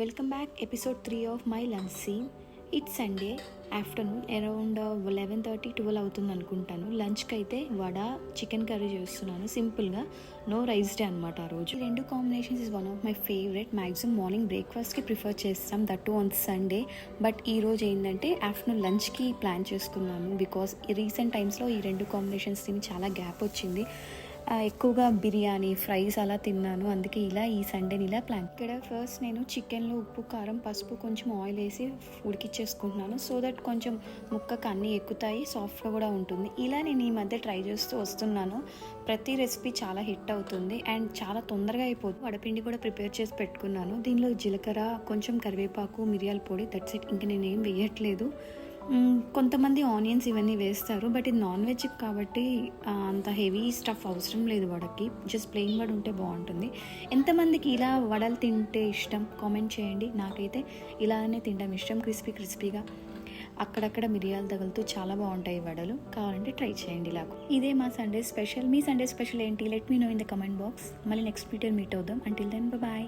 Welcome back, episode 3 of my lunch scene. It's Sunday afternoon around 11:30-12 అవుతుంది అనుకుంటాను. లంచ్కి అయితే వడ చికెన్ కర్రీ చేస్తున్నాను సింపుల్గా. నో రైస్ డే అనమాట ఆ రోజు. ఈ రెండు combinations is one of my favourite. Maximum morning బ్రేక్ఫాస్ట్కి ప్రిఫర్ చేస్తాం, that to on Sunday. But ఈ రోజు ఏంటంటే ఆఫ్టర్నూన్ లంచ్కి ప్లాన్ చేసుకున్నాను. బికాస్ ఈ రీసెంట్ టైమ్స్లో ఈ రెండు కాంబినేషన్స్ తిని చాలా గ్యాప్ వచ్చింది. ఎక్కువగా బిర్యానీ ఫ్రైస్ అలా తిన్నాను, అందుకే ఇలా ఈ సండేని ఇలా ప్లాన్. ఇక్కడ ఫస్ట్ నేను చికెన్లో ఉప్పు కారం పసుపు కొంచెం ఆయిల్ వేసి ఉడికిచ్చేసుకుంటున్నాను, సో దట్ కొంచెం ముక్కకు అన్నీ ఎక్కుతాయి, సాఫ్ట్గా కూడా ఉంటుంది. ఇలా నేను ఈ మధ్య ట్రై చేస్తూ వస్తున్నాను. ప్రతి రెసిపీ చాలా హిట్ అవుతుంది అండ్ చాలా తొందరగా అయిపోతుంది. వడపిండి కూడా ప్రిపేర్ చేసి పెట్టుకున్నాను. దీనిలో జీలకర్ర కొంచెం కరివేపాకు మిరియాల పొడి, దట్స్ ఇట్. ఇంక నేనేం వేయట్లేదు. కొంతమంది ఆనియన్స్ ఇవన్నీ వేస్తారు, బట్ ఇది నాన్ వెజ్ కాబట్టి అంత హెవీ స్టఫ్ అవసరం లేదు వడకి. జస్ట్ ప్లెయిన్ వడ ఉంటే బాగుంటుంది. ఎంతమందికి ఇలా వడలు తింటే ఇష్టం కామెంట్ చేయండి. నాకైతే ఇలానే తింటాం ఇష్టం, క్రిస్పీగా అక్కడక్కడ మిరియాలు తగులుతూ చాలా బాగుంటాయి వడలు. కావాలంటే ట్రై చేయండి ఇలాగ. ఇదే మా సండే స్పెషల్. మీ సండే స్పెషల్ ఏంటి? Let me know in the comment box. మళ్ళీ నెక్స్ట్ వీడియో మీట్ అవుదాం. Until then bye.